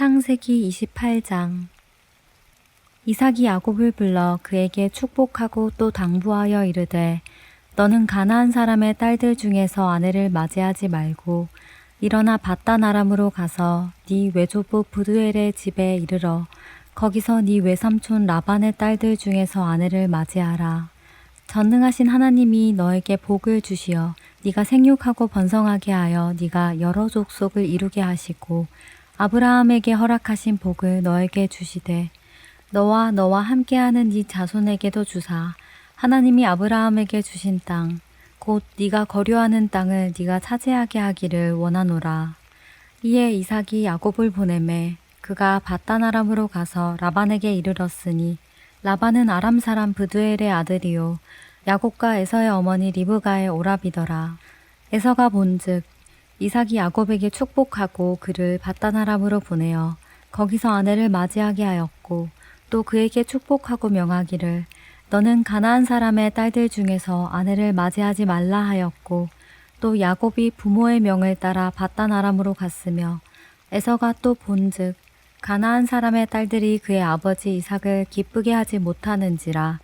창세기 28장. 이삭이 야곱을 불러 그에게 축복하고 또 당부하여 이르되 너는 가나안 사람의 딸들 중에서 아내를 맞이하지 말고 일어나 밧단 아람으로 가서 네 외조부 브두엘의 집에 이르러 거기서 네 외삼촌 라반의 딸들 중에서 아내를 맞이하라. 전능하신 하나님이 너에게 복을 주시어 네가 생육하고 번성하게 하여 네가 여러 족속을 이루게 하시고 아브라함에게 허락하신 복을 너에게 주시되 너와 함께하는 네 자손에게도 주사 하나님이 아브라함에게 주신 땅 곧 네가 거류하는 땅을 네가 차지하게 하기를 원하노라. 이에 이삭이 야곱을 보내매 그가 밧단 아람으로 가서 라반에게 이르렀으니 라반은 아람 사람 브두엘의 아들이요 야곱과 에서의 어머니 리브가의 오라비더라. 에서가 본즉 이삭이 야곱에게 축복하고 그를 밧단 아람으로 보내어 거기서 아내를 맞이하게 하였고 또 그에게 축복하고 명하기를 너는 가나안 사람의 딸들 중에서 아내를 맞이하지 말라 하였고 또 야곱이 부모의 명을 따라 밧단 아람으로 갔으며 에서가 또 본즉 가나안 사람의 딸들이 그의 아버지 이삭을 기쁘게 하지 못하는지라.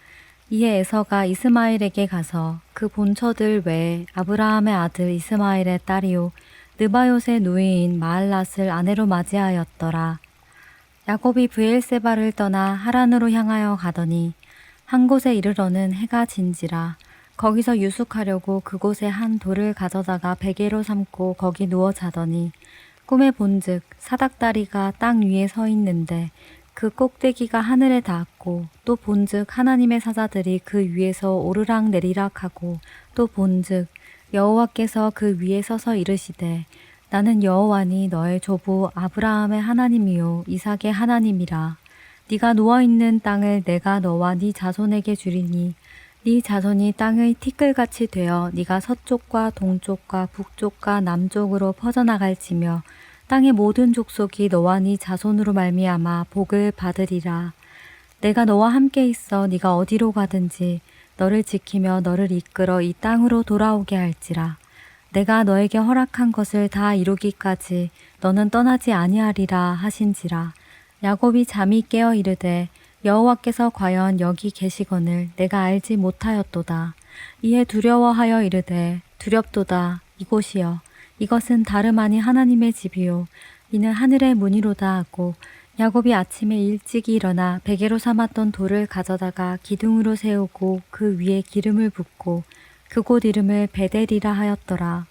이에 에서가 이스마엘에게 가서 그 본처들 외에 아브라함의 아들 이스마엘의 딸이요 느바요의 누이인 마알랏을 아내로 맞이하였더라. 야곱이 브엘세바를 떠나 하란으로 향하여 가더니 한 곳에 이르러는 해가 진지라. 거기서 유숙하려고 그곳에 한 돌을 가져다가 베개로 삼고 거기 누워 자더니 꿈에 본즉 사닥다리가 땅 위에 서 있는데 그 꼭대기가 하늘에 닿았고 또 본즉 하나님의 사자들이 그 위에서 오르락 내리락 하고 또 본즉 여호와께서 그 위에 서서 이르시되 나는 여호와니 너의 조부 아브라함의 하나님이요 이삭의 하나님이라. 네가 누워있는 땅을 내가 너와 네 자손에게 주리니 네 자손이 땅의 티끌같이 되어 네가 서쪽과 동쪽과 북쪽과 남쪽으로 퍼져나갈지며 땅의 모든 족속이 너와 네 자손으로 말미암아 복을 받으리라. 내가 너와 함께 있어 네가 어디로 가든지 너를 지키며 너를 이끌어 이 땅으로 돌아오게 할지라. 내가 너에게 허락한 것을 다 이루기까지 너는 떠나지 아니하리라 하신지라. 야곱이 잠이 깨어 이르되 여호와께서 과연 여기 계시거늘 내가 알지 못하였도다. 이에 두려워하여 이르되 두렵도다. 이곳이여 이것은 다름 아니 하나님의 집이요 이는 하늘의 문이로다 하고 야곱이 아침에 일찍이 일어나 베개로 삼았던 돌을 가져다가 기둥으로 세우고 그 위에 기름을 붓고 그곳 이름을 베델이라 하였더라.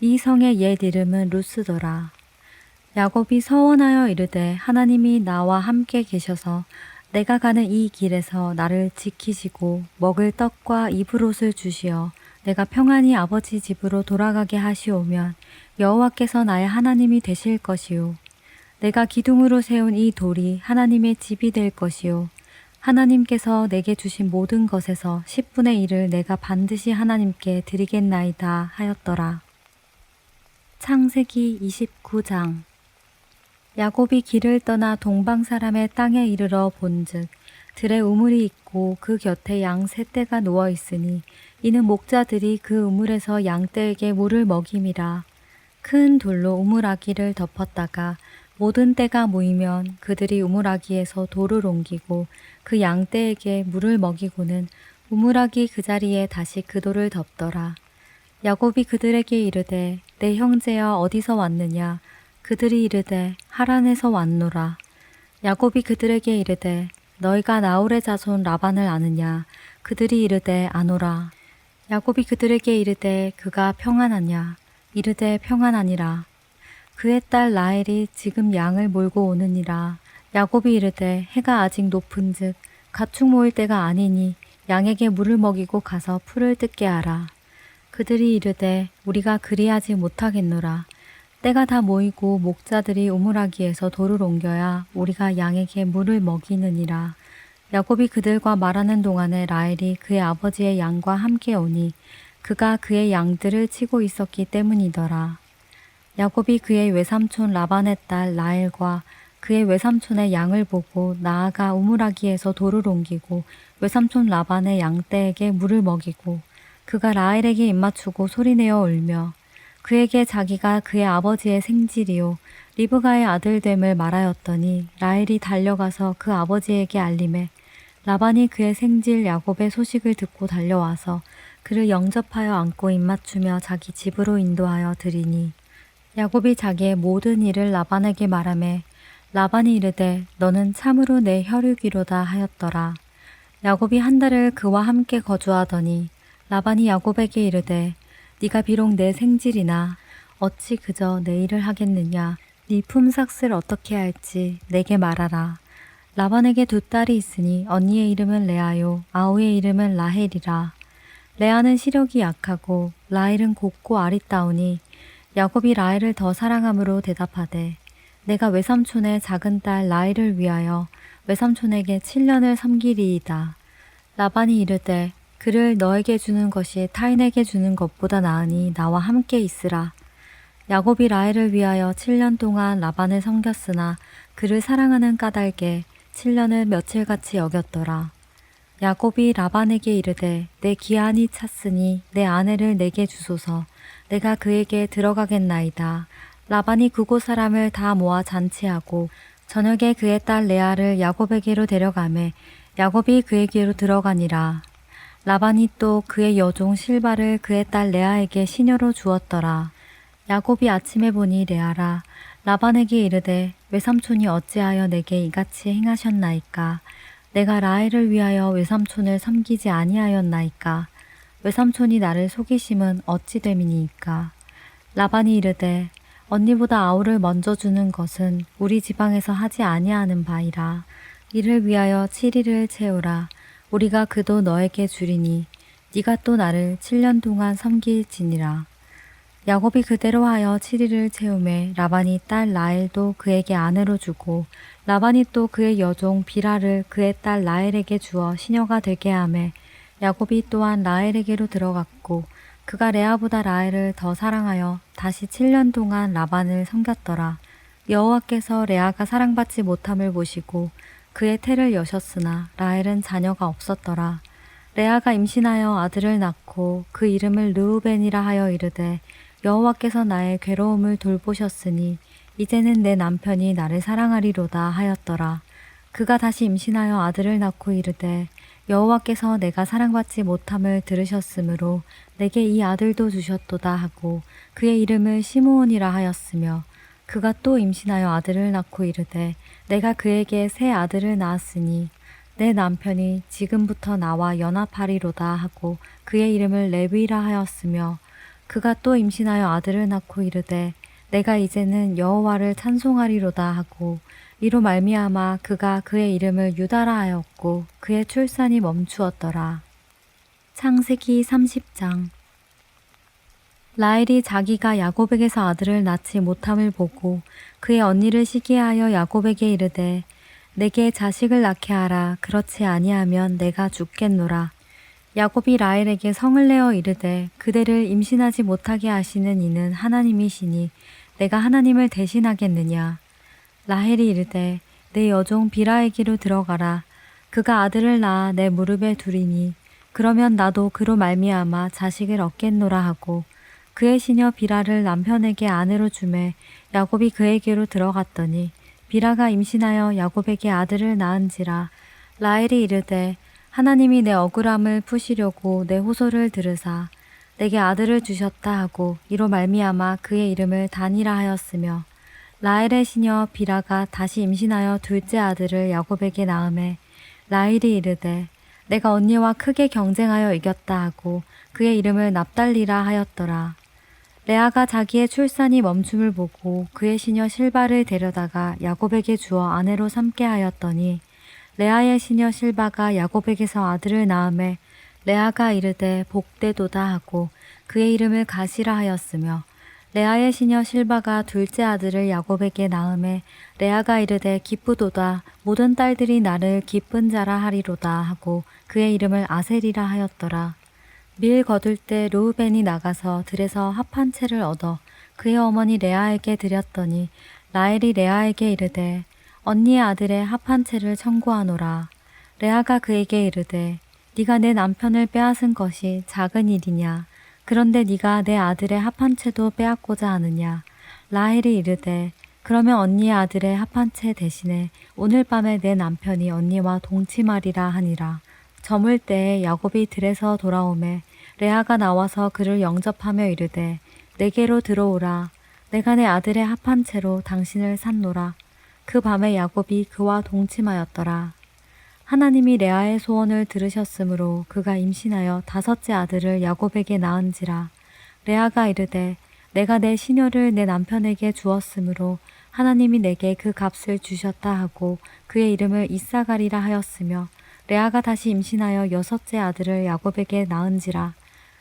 이 성의 옛 이름은 루스더라. 야곱이 서원하여 이르되 하나님이 나와 함께 계셔서 내가 가는 이 길에서 나를 지키시고 먹을 떡과 입을 옷을 주시어 내가 평안히 아버지 집으로 돌아가게 하시오면 여호와께서 나의 하나님이 되실 것이요 내가 기둥으로 세운 이 돌이 하나님의 집이 될 것이요 하나님께서 내게 주신 모든 것에서 10분의 1을 내가 반드시 하나님께 드리겠나이다 하였더라. 창세기 29장. 야곱이 길을 떠나 동방 사람의 땅에 이르러 본즉 들에 우물이 있고 그 곁에 양 세 떼가 누워 있으니 이는 목자들이 그 우물에서 양 떼에게 물을 먹임이라. 큰 돌로 우물아기를 덮었다가 모든 떼가 모이면 그들이 우물아기에서 돌을 옮기고 그 양 떼에게 물을 먹이고는 우물아기 그 자리에 다시 그 돌을 덮더라. 야곱이 그들에게 이르되 내 형제여 어디서 왔느냐. 그들이 이르되 하란에서 왔노라. 야곱이 그들에게 이르되 너희가 나홀의 자손 라반을 아느냐. 그들이 이르되 아노라. 야곱이 그들에게 이르되 그가 평안하냐. 이르되 평안하니라. 그의 딸 라헬이 지금 양을 몰고 오느니라. 야곱이 이르되 해가 아직 높은즉 가축 모일 때가 아니니 양에게 물을 먹이고 가서 풀을 뜯게 하라. 그들이 이르되 우리가 그리하지 못하겠노라. 때가 다 모이고 목자들이 우물아기에서 돌을 옮겨야 우리가 양에게 물을 먹이느니라. 야곱이 그들과 말하는 동안에 라헬이 그의 아버지의 양과 함께 오니 그가 그의 양들을 치고 있었기 때문이더라. 야곱이 그의 외삼촌 라반의 딸 라헬과 그의 외삼촌의 양을 보고 나아가 우물아기에서 돌을 옮기고 외삼촌 라반의 양떼에게 물을 먹이고 그가 라헬에게 입맞추고 소리내어 울며 그에게 자기가 그의 아버지의 생질이요 리브가의 아들됨을 말하였더니 라헬이 달려가서 그 아버지에게 알림해 라반이 그의 생질 야곱의 소식을 듣고 달려와서 그를 영접하여 안고 입맞추며 자기 집으로 인도하여 드리니 야곱이 자기의 모든 일을 라반에게 말하매 라반이 이르되 너는 참으로 내 혈육이로다 하였더라. 야곱이 한 달을 그와 함께 거주하더니 라반이 야곱에게 이르되 네가 비록 내 생질이나 어찌 그저 내 일을 하겠느냐. 네 품삯을 어떻게 할지 내게 말하라. 라반에게 두 딸이 있으니 언니의 이름은 레아요 아우의 이름은 라헬이라. 레아는 시력이 약하고 라헬은 곱고 아리따우니 야곱이 라헬을 더 사랑함으로 대답하되 내가 외삼촌의 작은 딸 라헬을 위하여 외삼촌에게 7년을 섬기리이다. 라반이 이르되 그를 너에게 주는 것이 타인에게 주는 것보다 나으니 나와 함께 있으라. 야곱이 라헬을 위하여 7년 동안 라반을 섬겼으나 그를 사랑하는 까닭에 7년을 며칠같이 여겼더라. 야곱이 라반에게 이르되 내 기한이 찼으니 내 아내를 내게 주소서. 내가 그에게 들어가겠나이다. 라반이 그곳 사람을 다 모아 잔치하고 저녁에 그의 딸 레아를 야곱에게로 데려가매 야곱이 그에게로 들어가니라. 라반이 또 그의 여종 실바를 그의 딸 레아에게 시녀로 주었더라. 야곱이 아침에 보니 레아라. 라반에게 이르되 외삼촌이 어찌하여 내게 이같이 행하셨나이까. 내가 라헬을 위하여 외삼촌을 섬기지 아니하였나이까. 외삼촌이 나를 속이심은 어찌 됨이니이까. 라반이 이르되 언니보다 아우를 먼저 주는 것은 우리 지방에서 하지 아니하는 바이라. 이를 위하여 7일을 채우라. 우리가 그도 너에게 주리니 네가 또 나를 7년 동안 섬길지니라. 야곱이 그대로 하여 7일을 채우매 라반이 딸 라헬도 그에게 아내로 주고 라반이 또 그의 여종 비라를 그의 딸 라헬에게 주어 시녀가 되게 하매 야곱이 또한 라헬에게로 들어갔고 그가 레아보다 라헬을 더 사랑하여 다시 7년 동안 라반을 섬겼더라. 여호와께서 레아가 사랑받지 못함을 보시고 그의 태를 여셨으나 라헬은 자녀가 없었더라. 레아가 임신하여 아들을 낳고 그 이름을 르우벤이라 하여 이르되 여호와께서 나의 괴로움을 돌보셨으니 이제는 내 남편이 나를 사랑하리로다 하였더라. 그가 다시 임신하여 아들을 낳고 이르되 여호와께서 내가 사랑받지 못함을 들으셨으므로 내게 이 아들도 주셨도다 하고 그의 이름을 시므온이라 하였으며 그가 또 임신하여 아들을 낳고 이르되 내가 그에게 새 아들을 낳았으니 내 남편이 지금부터 나와 연합하리로다 하고 그의 이름을 레위라 하였으며 그가 또 임신하여 아들을 낳고 이르되 내가 이제는 여호와를 찬송하리로다 하고 이로 말미암아 그가 그의 이름을 유다라 하였고 그의 출산이 멈추었더라. 창세기 30장. 라헬이 자기가 야곱에게서 아들을 낳지 못함을 보고 그의 언니를 시기하여 야곱에게 이르되 내게 자식을 낳게 하라. 그렇지 아니하면 내가 죽겠노라. 야곱이 라헬에게 성을 내어 이르되 그대를 임신하지 못하게 하시는 이는 하나님이시니 내가 하나님을 대신하겠느냐. 라헬이 이르되 내 여종 비라에게로 들어가라. 그가 아들을 낳아 내 무릎에 두리니 그러면 나도 그로 말미암아 자식을 얻겠노라 하고 그의 시녀 비라를 남편에게 아내로 주매 야곱이 그에게로 들어갔더니 비라가 임신하여 야곱에게 아들을 낳은지라. 라헬이 이르되 하나님이 내 억울함을 푸시려고 내 호소를 들으사 내게 아들을 주셨다 하고 이로 말미암아 그의 이름을 단이라 하였으며 라헬의 시녀 비라가 다시 임신하여 둘째 아들을 야곱에게 낳음에 라헬이 이르되 내가 언니와 크게 경쟁하여 이겼다 하고 그의 이름을 납달리라 하였더라. 레아가 자기의 출산이 멈춤을 보고 그의 시녀 실바를 데려다가 야곱에게 주어 아내로 삼게 하였더니 레아의 시녀 실바가 야곱에게서 아들을 낳음에 레아가 이르되 복되도다 하고 그의 이름을 가시라 하였으며 레아의 시녀 실바가 둘째 아들을 야곱에게 낳음에 레아가 이르되 기쁘도다 모든 딸들이 나를 기쁜 자라 하리로다 하고 그의 이름을 아셀이라 하였더라. 밀 거둘 때 르우벤이 나가서 들에서 합 한 채를 얻어 그의 어머니 레아에게 드렸더니 라헬이 레아에게 이르되 언니의 아들의 합 한 채를 청구하노라. 레아가 그에게 이르되 네가 내 남편을 빼앗은 것이 작은 일이냐. 그런데 네가 내 아들의 합 한 채도 빼앗고자 하느냐. 라헬이 이르되 그러면 언니의 아들의 합 한 채 대신에 오늘 밤에 내 남편이 언니와 동침하리라 하니라. 저물 때에 야곱이 들에서 돌아오매 레아가 나와서 그를 영접하며 이르되 내게로 들어오라. 내가 내 아들의 합 한 채로 당신을 샀노라. 그 밤에 야곱이 그와 동침하였더라. 하나님이 레아의 소원을 들으셨으므로 그가 임신하여 5째 아들을 야곱에게 낳은지라. 레아가 이르되 내가 내 시녀를 내 남편에게 주었으므로 하나님이 내게 그 값을 주셨다 하고 그의 이름을 이사가리라 하였으며 레아가 다시 임신하여 6째 아들을 야곱에게 낳은지라.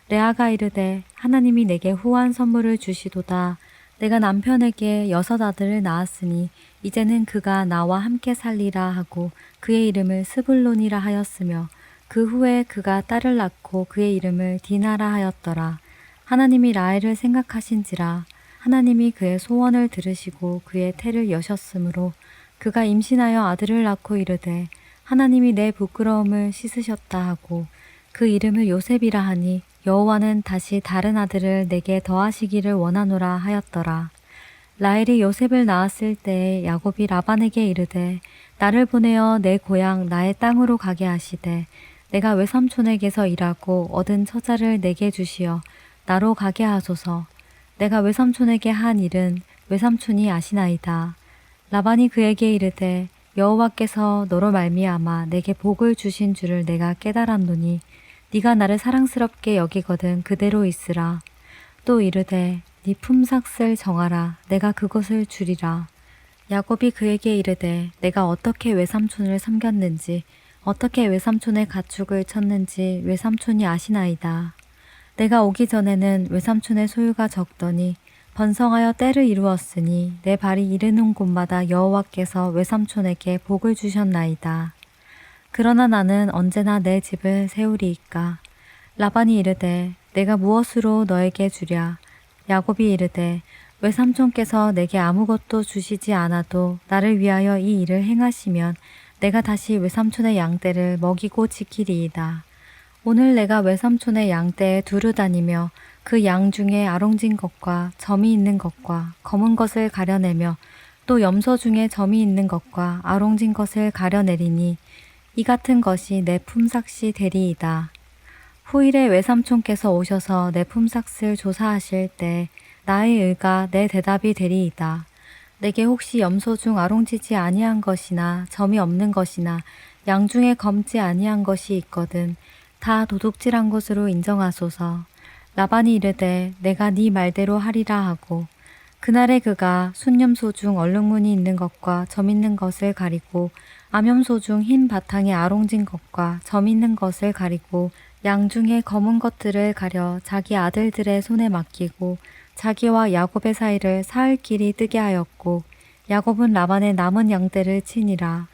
레아가 이르되 하나님이 내게 후한 선물을 주시도다. 내가 남편에게 6 아들을 낳았으니 이제는 그가 나와 함께 살리라 하고 그의 이름을 스불론이라 하였으며 그 후에 그가 딸을 낳고 그의 이름을 디나라 하였더라. 하나님이 라헬을 생각하신지라. 하나님이 그의 소원을 들으시고 그의 태를 여셨으므로 그가 임신하여 아들을 낳고 이르되 하나님이 내 부끄러움을 씻으셨다 하고 그 이름을 요셉이라 하니 여호와는 다시 다른 아들을 내게 더하시기를 원하노라 하였더라. 라헬이 요셉을 낳았을 때에 야곱이 라반에게 이르되 나를 보내어 내 고향 나의 땅으로 가게 하시되 내가 외삼촌에게서 일하고 얻은 처자를 내게 주시어 나로 가게 하소서. 내가 외삼촌에게 한 일은 외삼촌이 아시나이다. 라반이 그에게 이르되 여호와께서 너로 말미암아 내게 복을 주신 줄을 내가 깨달았노니 네가 나를 사랑스럽게 여기거든 그대로 있으라. 또 이르되 네 품삯을 정하라. 내가 그것을 주리라. 야곱이 그에게 이르되 내가 어떻게 외삼촌을 섬겼는지 어떻게 외삼촌의 가축을 쳤는지 외삼촌이 아시나이다. 내가 오기 전에는 외삼촌의 소유가 적더니 번성하여 때를 이루었으니 내 발이 이르는 곳마다 여호와께서 외삼촌에게 복을 주셨나이다. 그러나 나는 언제나 내 집을 세우리이까. 라반이 이르되 내가 무엇으로 너에게 주랴. 야곱이 이르되 외삼촌께서 내게 아무것도 주시지 않아도 나를 위하여 이 일을 행하시면 내가 다시 외삼촌의 양떼를 먹이고 지키리이다. 오늘 내가 외삼촌의 양떼에 두루 다니며 그 양 중에 아롱진 것과 점이 있는 것과 검은 것을 가려내며 또 염소 중에 점이 있는 것과 아롱진 것을 가려내리니 이 같은 것이 내 품삯이 되리이다. 후일에 외삼촌께서 오셔서 내 품삯을 조사하실 때 나의 의가 내 대답이 되리이다. 내게 혹시 염소 중 아롱지지 아니한 것이나 점이 없는 것이나 양 중에 검지 아니한 것이 있거든 다 도둑질한 것으로 인정하소서. 라반이 이르되 내가 네 말대로 하리라 하고 그날에 그가 순염소 중 얼룩무늬 있는 것과 점 있는 것을 가리고 암염소 중 흰 바탕에 아롱진 것과 점 있는 것을 가리고 양 중에 검은 것들을 가려 자기 아들들의 손에 맡기고 자기와 야곱의 사이를 사흘 길이 뜨게 하였고 야곱은 라반의 남은 양떼를 치니라.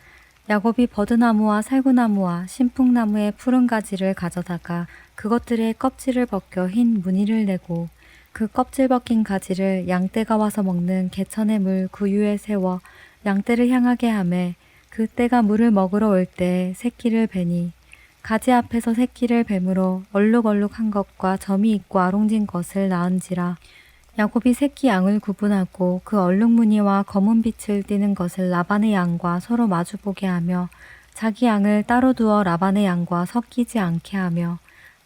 야곱이 버드나무와 살구나무와 신풍나무의 푸른 가지를 가져다가 그것들의 껍질을 벗겨 흰 무늬를 내고 그 껍질 벗긴 가지를 양떼가 와서 먹는 개천의 물 구유에 세워 양떼를 향하게 하매 그 떼가 물을 먹으러 올 때 새끼를 베니 가지 앞에서 새끼를 뱀으로 얼룩얼룩한 것과 점이 있고 아롱진 것을 낳은지라. 야곱이 새끼 양을 구분하고 그 얼룩무늬와 검은 빛을 띠는 것을 라반의 양과 서로 마주보게 하며 자기 양을 따로 두어 라반의 양과 섞이지 않게 하며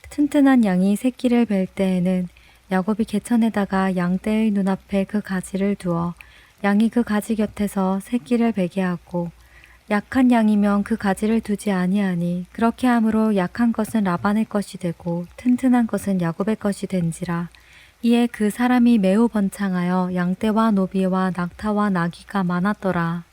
튼튼한 양이 새끼를 뵐 때에는 야곱이 개천에다가 양떼의 눈앞에 그 가지를 두어 양이 그 가지 곁에서 새끼를 베게 하고 약한 양이면 그 가지를 두지 아니하니 그렇게 함으로 약한 것은 라반의 것이 되고 튼튼한 것은 야곱의 것이 된지라. 이에 그 사람이 매우 번창하여 양떼와 노비와 낙타와 나귀가 많았더라.